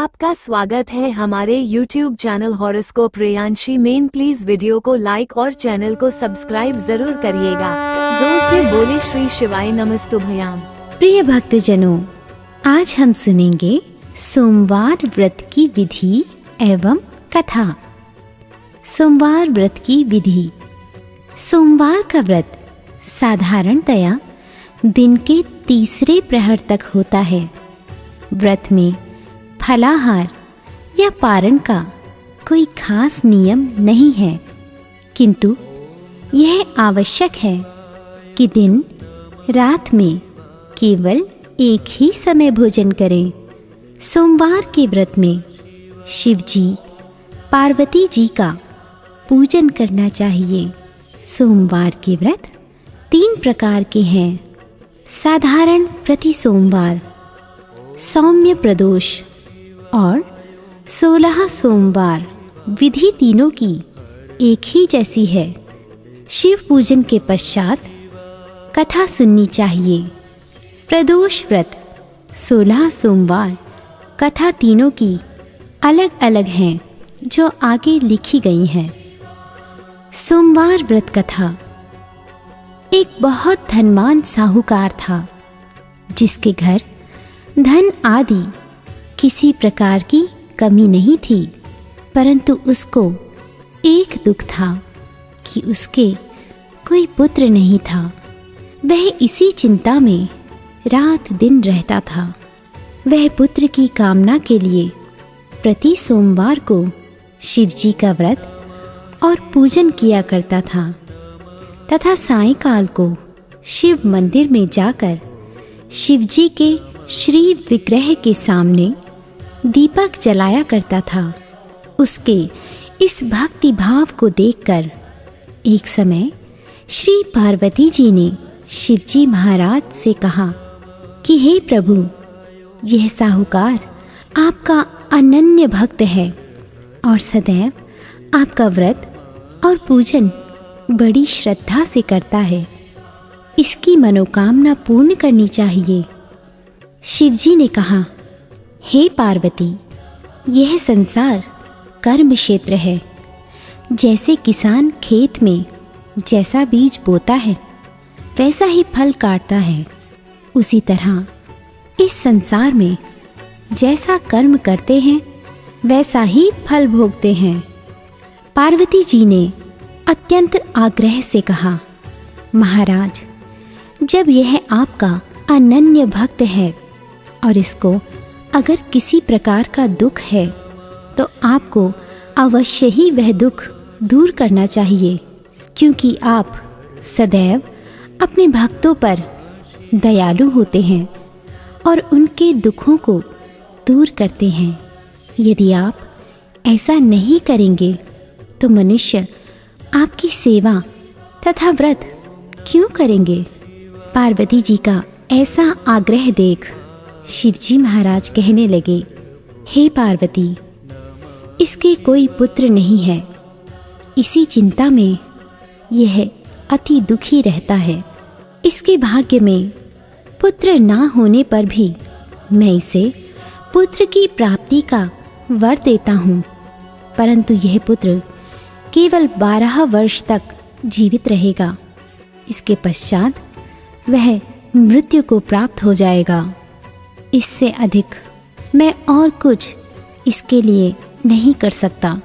आपका स्वागत है हमारे YouTube चैनल हॉरोस्कोप रेयांशी में। प्लीज वीडियो को लाइक और चैनल को सब्सक्राइब जरूर करिएगा। जोर से बोले श्री शिवाय नमस्तुभ्याम। प्रिय भक्तजनों, आज हम सुनेंगे सोमवार व्रत की विधि एवं कथा। सोमवार व्रत की विधि। सोमवार का व्रत साधारणतया दिन के तीसरे प्रहर तक होता है। व्रत में फलाहार या पारण का कोई खास नियम नहीं है, किंतु यह आवश्यक है कि दिन रात में केवल एक ही समय भोजन करें। सोमवार के व्रत में शिव जी, पार्वती जी का पूजन करना चाहिए। सोमवार के व्रत 3 प्रकार के हैं। साधारण प्रति सोमवार, सौम्य प्रदोष और 16 सोमवार। विधि तीनों की एक ही जैसी है। शिव पूजन के पश्चात कथा सुननी चाहिए। प्रदोष व्रत 16 सोमवार। कथा तीनों की अलग अलग हैं, जो आगे लिखी गई हैं। सोमवार व्रत कथा। एक बहुत धनवान साहूकार था, जिसके घर धन आदि किसी प्रकार की कमी नहीं थी, परंतु उसको एक दुख था कि उसके कोई पुत्र नहीं था। वह इसी चिंता में रात दिन रहता था। वह पुत्र की कामना के लिए प्रति सोमवार को शिव जी का व्रत और पूजन किया करता था, तथा सायंकाल को शिव मंदिर में जाकर शिव जी के श्री विग्रह के सामने दीपक जलाया करता था। उसके इस भक्ति भाव को देखकर एक समय श्री पार्वती जी ने शिव जी महाराज से कहा कि हे प्रभु, यह साहूकार आपका अनन्य भक्त है और सदैव आपका व्रत और पूजन बड़ी श्रद्धा से करता है। इसकी मनोकामना पूर्ण करनी चाहिए। शिव जी ने कहा, हे पार्वती, यह संसार कर्म क्षेत्र है। जैसे किसान खेत में जैसा बीज बोता है वैसा ही फल काटता है, उसी तरह इस संसार में जैसा कर्म करते हैं वैसा ही फल भोगते हैं। पार्वती जी ने अत्यंत आग्रह से कहा, महाराज, जब यह आपका अनन्य भक्त है और इसको अगर किसी प्रकार का दुख है तो आपको अवश्य ही वह दुख दूर करना चाहिए, क्योंकि आप सदैव अपने भक्तों पर दयालु होते हैं और उनके दुखों को दूर करते हैं। यदि आप ऐसा नहीं करेंगे तो मनुष्य आपकी सेवा तथा व्रत क्यों करेंगे? पार्वती जी का ऐसा आग्रह देख शिवजी महाराज कहने लगे, हे पार्वती, इसके कोई पुत्र नहीं है। इसी चिंता में यह अति दुखी रहता है। इसके भाग्य में पुत्र ना होने पर भी मैं इसे पुत्र की प्राप्ति का वर देता हूँ, परंतु यह पुत्र केवल 12 वर्ष तक जीवित रहेगा। इसके पश्चात वह मृत्यु को प्राप्त हो जाएगा। इससे अधिक मैं और कुछ इसके लिए नहीं कर सकता।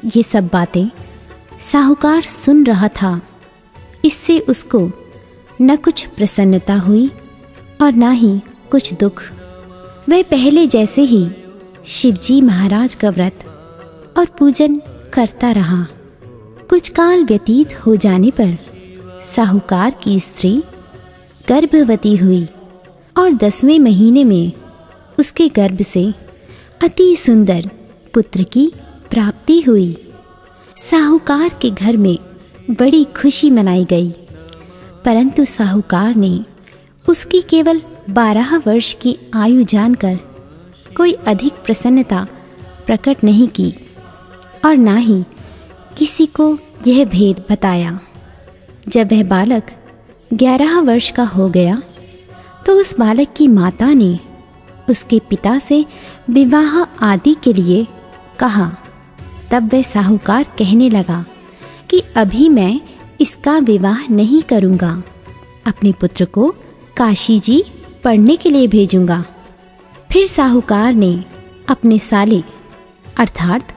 ये सब बातें साहूकार सुन रहा था। इससे उसको न कुछ प्रसन्नता हुई और न ही कुछ दुख। वह पहले जैसे ही शिवजी महाराज का व्रत और पूजन करता रहा। कुछ काल व्यतीत हो जाने पर साहूकार की स्त्री गर्भवती हुई और 10वें महीने में उसके गर्भ से अति सुंदर पुत्र की प्राप्ति हुई। साहूकार के घर में बड़ी खुशी मनाई गई, परंतु साहूकार ने उसकी केवल 12 वर्ष की आयु जानकर कोई अधिक प्रसन्नता प्रकट नहीं की और ना ही किसी को यह भेद बताया। जब वह बालक 11 वर्ष का हो गया तो उस बालक की माता ने उसके पिता से विवाह आदि के लिए कहा। तब वह साहूकार कहने लगा कि अभी मैं इसका विवाह नहीं करूँगा, अपने पुत्र को काशी जी पढ़ने के लिए भेजूँगा। फिर साहूकार ने अपने साले अर्थात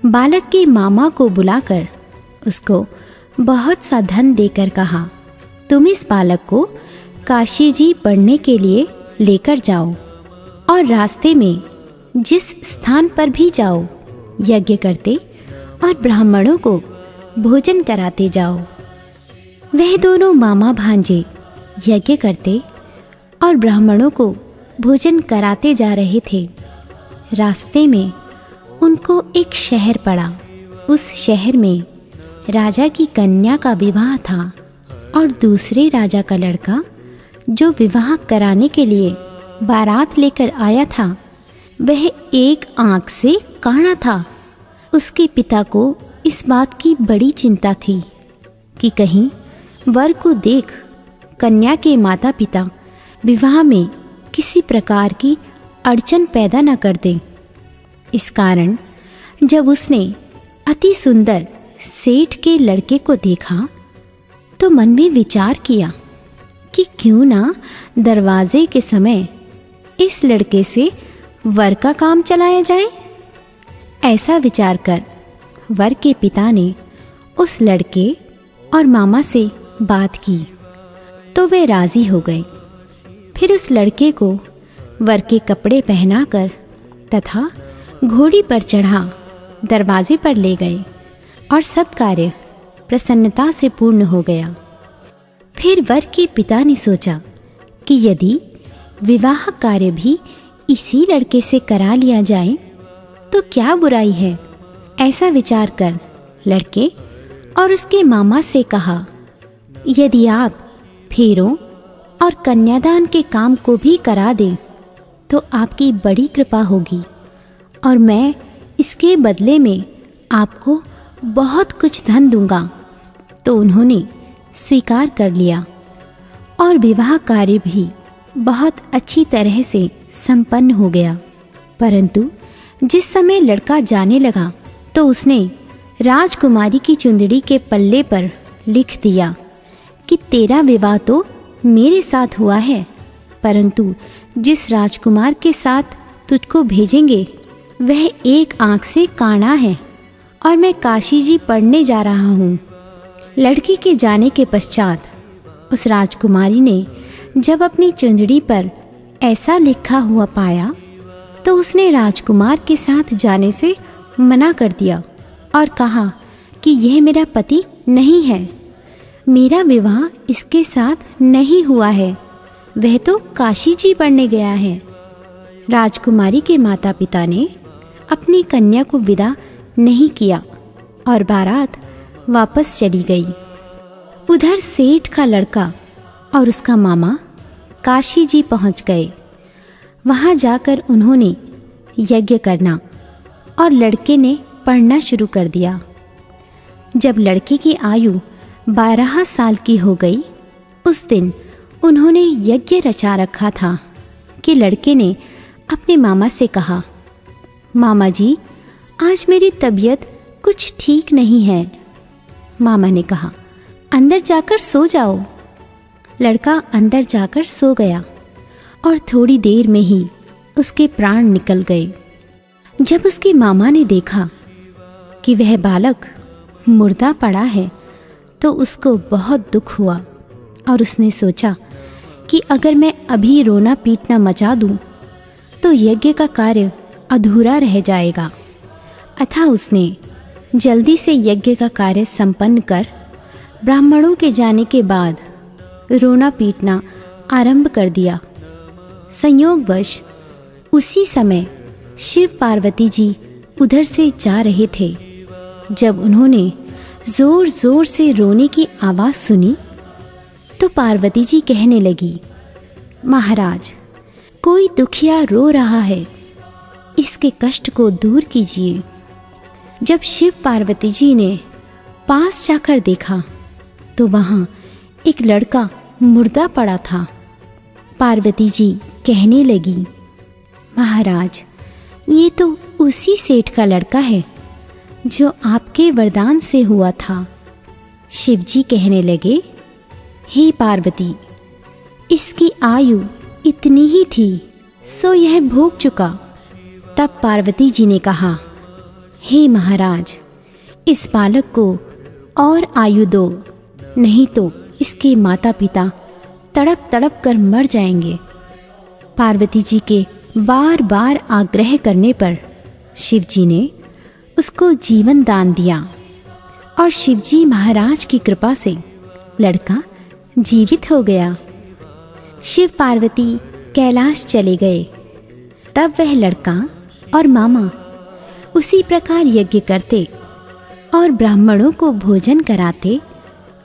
बालक के मामा को बुलाकर उसको बहुत सा धन देकर कहा, तुम इस बालक को काशी जी पढ़ने के लिए लेकर जाओ और रास्ते में जिस स्थान पर भी जाओ यज्ञ करते और ब्राह्मणों को भोजन कराते जाओ। वह दोनों मामा भांजे यज्ञ करते और ब्राह्मणों को भोजन कराते जा रहे थे। रास्ते में उनको एक शहर पड़ा। उस शहर में राजा की कन्या का विवाह था और दूसरे राजा का लड़का जो विवाह कराने के लिए बारात लेकर आया था वह एक आंख से काना था। उसके पिता को इस बात की बड़ी चिंता थी कि कहीं वर को देख कन्या के माता पिता विवाह में किसी प्रकार की अड़चन पैदा न कर दें। इस कारण जब उसने अति सुंदर सेठ के लड़के को देखा तो मन में विचार किया कि क्यों ना दरवाजे के समय इस लड़के से वर का काम चलाया जाए। ऐसा विचार कर वर के पिता ने उस लड़के और मामा से बात की तो वे राजी हो गए। फिर उस लड़के को वर के कपड़े पहनाकर तथा घोड़ी पर चढ़ा दरवाजे पर ले गए और सब कार्य प्रसन्नता से पूर्ण हो गया। फिर वर के पिता ने सोचा कि यदि विवाह कार्य भी इसी लड़के से करा लिया जाए तो क्या बुराई है। ऐसा विचार कर लड़के और उसके मामा से कहा, यदि आप फेरों और कन्यादान के काम को भी करा दें तो आपकी बड़ी कृपा होगी और मैं इसके बदले में आपको बहुत कुछ धन दूंगा। तो उन्होंने स्वीकार कर लिया और विवाह कार्य भी बहुत अच्छी तरह से संपन्न हो गया। परंतु जिस समय लड़का जाने लगा तो उसने राजकुमारी की चुंदड़ी के पल्ले पर लिख दिया कि तेरा विवाह तो मेरे साथ हुआ है, परंतु जिस राजकुमार के साथ तुझको भेजेंगे वह एक आंख से काना है और मैं काशी जी पढ़ने जा रहा हूँ। लड़की के जाने के पश्चात उस राजकुमारी ने जब अपनी चुंदड़ी पर ऐसा लिखा हुआ पाया तो उसने राजकुमार के साथ जाने से मना कर दिया और कहा कि यह मेरा पति नहीं है, मेरा विवाह इसके साथ नहीं हुआ है, वह तो काशी जी पढ़ने गया है। राजकुमारी के माता पिता ने अपनी कन्या को विदा नहीं किया और बारात वापस चली गई। उधर सेठ का लड़का और उसका मामा काशी जी पहुंच गए। वहां जाकर उन्होंने यज्ञ करना और लड़के ने पढ़ना शुरू कर दिया। जब लड़के की आयु 12 साल की हो गई उस दिन उन्होंने यज्ञ रचा रखा था कि लड़के ने अपने मामा से कहा, मामा जी आज मेरी तबीयत कुछ ठीक नहीं है। मामा ने कहा, अंदर जाकर सो जाओ। लड़का अंदर जाकर सो गया और थोड़ी देर में ही उसके प्राण निकल गए। जब उसके मामा ने देखा कि वह बालक मुर्दा पड़ा है तो उसको बहुत दुख हुआ और उसने सोचा कि अगर मैं अभी रोना पीटना मचा दूं तो यज्ञ का कार्य अधूरा रह जाएगा। अतः उसने जल्दी से यज्ञ का कार्य संपन्न कर ब्राह्मणों के जाने के बाद रोना पीटना आरंभ कर दिया। संयोगवश उसी समय शिव पार्वती जी उधर से जा रहे थे। जब उन्होंने जोर जोर से रोने की आवाज़ सुनी तो पार्वती जी कहने लगी, महाराज कोई दुखिया रो रहा है, इसके कष्ट को दूर कीजिए। जब शिव पार्वती जी ने पास जाकर देखा तो वहाँ एक लड़का मुर्दा पड़ा था। पार्वती जी कहने लगी, महाराज, ये तो उसी सेठ का लड़का है जो आपके वरदान से हुआ था। शिवजी कहने लगे, हे पार्वती, इसकी आयु इतनी ही थी सो यह भोग चुका। तब पार्वती जी ने कहा, हे महाराज, इस बालक को और आयु दो, नहीं तो इसके माता पिता तड़प तड़प कर मर जाएंगे। पार्वती जी के बार बार आग्रह करने पर शिवजी ने उसको जीवन दान दिया और शिवजी महाराज की कृपा से लड़का जीवित हो गया। शिव पार्वती कैलाश चले गए। तब वह लड़का और मामा उसी प्रकार यज्ञ करते और ब्राह्मणों को भोजन कराते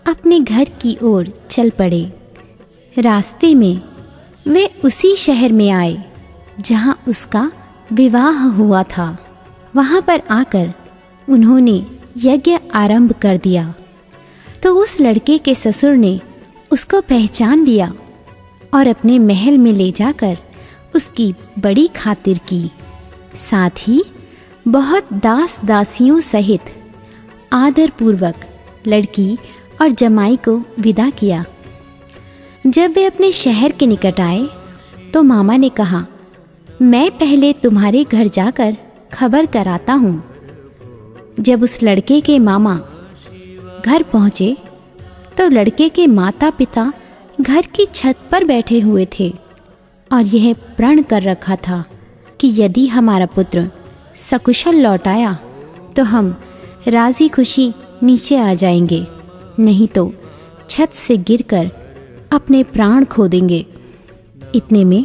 अपने घर की ओर चल पड़े। रास्ते में वे उसी शहर में आए जहाँ उसका विवाह हुआ था। वहाँ पर आकर उन्होंने यज्ञ आरंभ कर दिया तो उस लड़के के ससुर ने उसको पहचान लिया और अपने महल में ले जाकर उसकी बड़ी खातिर की। साथ ही बहुत दास दासियों सहित आदरपूर्वक लड़की और जमाई को विदा किया। जब वे अपने शहर के निकट आए तो मामा ने कहा, मैं पहले तुम्हारे घर जाकर खबर कराता हूँ। जब उस लड़के के मामा घर पहुँचे तो लड़के के माता पिता घर की छत पर बैठे हुए थे और यह प्रण कर रखा था कि यदि हमारा पुत्र सकुशल लौट आया तो हम राजी खुशी नीचे आ जाएंगे, नहीं तो छत से गिरकर अपने प्राण खो देंगे। इतने में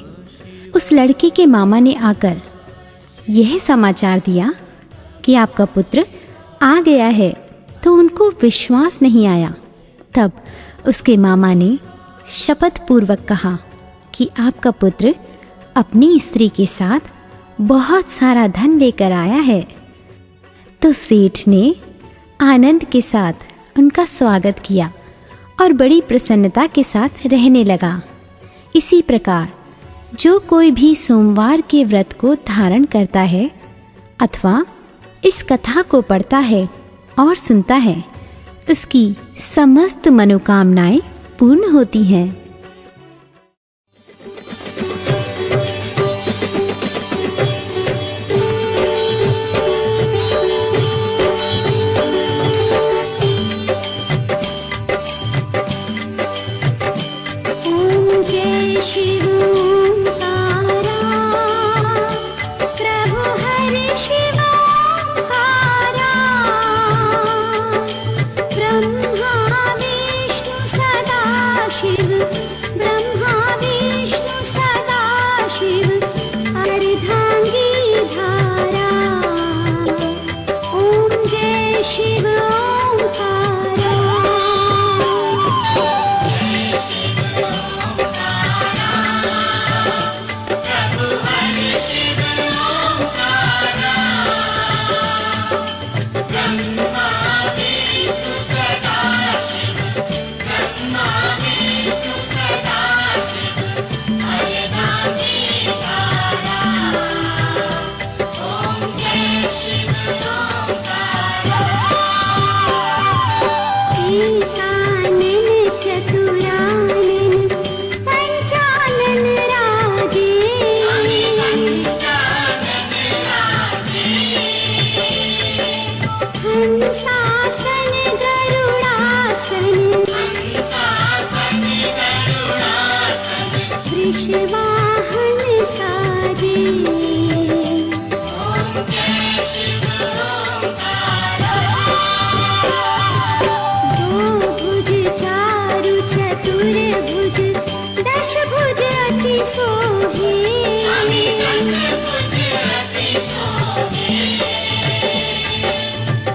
उस लड़के के मामा ने आकर यह समाचार दिया कि आपका पुत्र आ गया है, तो उनको विश्वास नहीं आया। तब उसके मामा ने शपथ पूर्वक कहा कि आपका पुत्र अपनी स्त्री के साथ बहुत सारा धन लेकर आया है। तो सेठ ने आनंद के साथ उनका स्वागत किया और बड़ी प्रसन्नता के साथ रहने लगा। इसी प्रकार जो कोई भी सोमवार के व्रत को धारण करता है अथवा इस कथा को पढ़ता है और सुनता है, उसकी समस्त मनोकामनाएं पूर्ण होती हैं।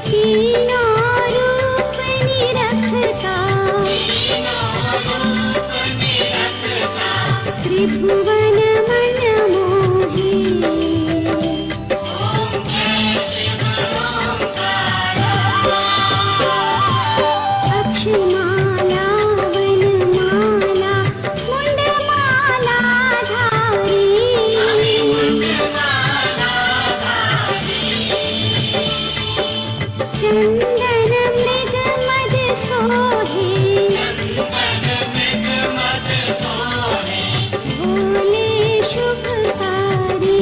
तीनों चंदन मृग मद सोहे भोले शुभकारी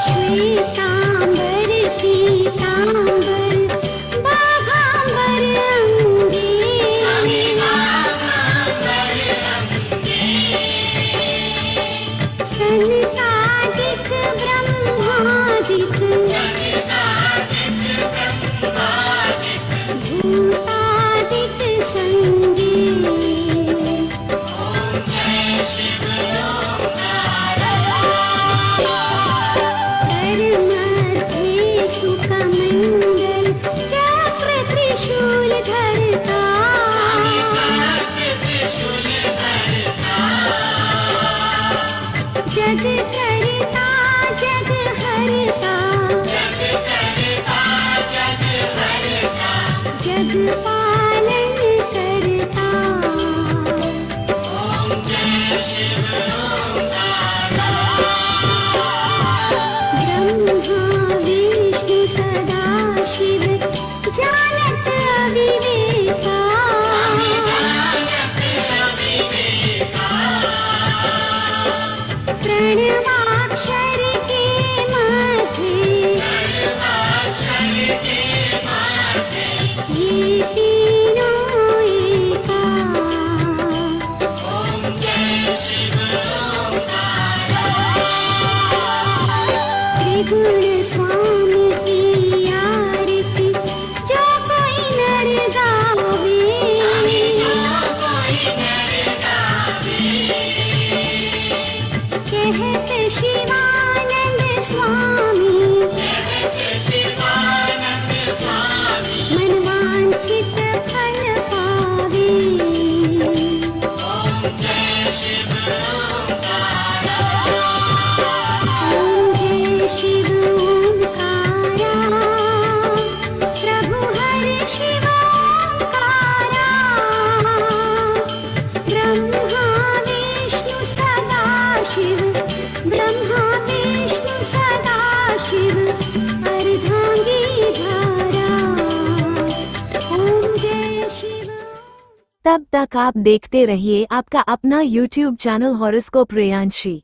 श्वेतांबर पीतांबर बाघांबर अंगे सनकादिक ब्रह्मादिक भूतादिक संगे कर्मध्ये सुकमंडल चक्र त्रिशूल धरता जग करता जग हरता जग पालन करता ब्रह्मा विष्णु सदा शिव जानत अविवेका प्रणवाक्षर के माथे ये तीनों एका त्रिगुण स्वामी की आरती जो कोई नर गावे कहत शिवानंद स्वामी मनवांछित फल पावे ओम जय शिव ओंकारा प्रभु हर शिव ओंकारा ब्रह्मा विष्णु सदा शिव ब्रह्मा विष्णु सदा शिव अर्धांगी धारा ओम जय शिव। तब तक आप देखते रहिए आपका अपना YouTube चैनल हॉरोस्कोप प्रेयांशी।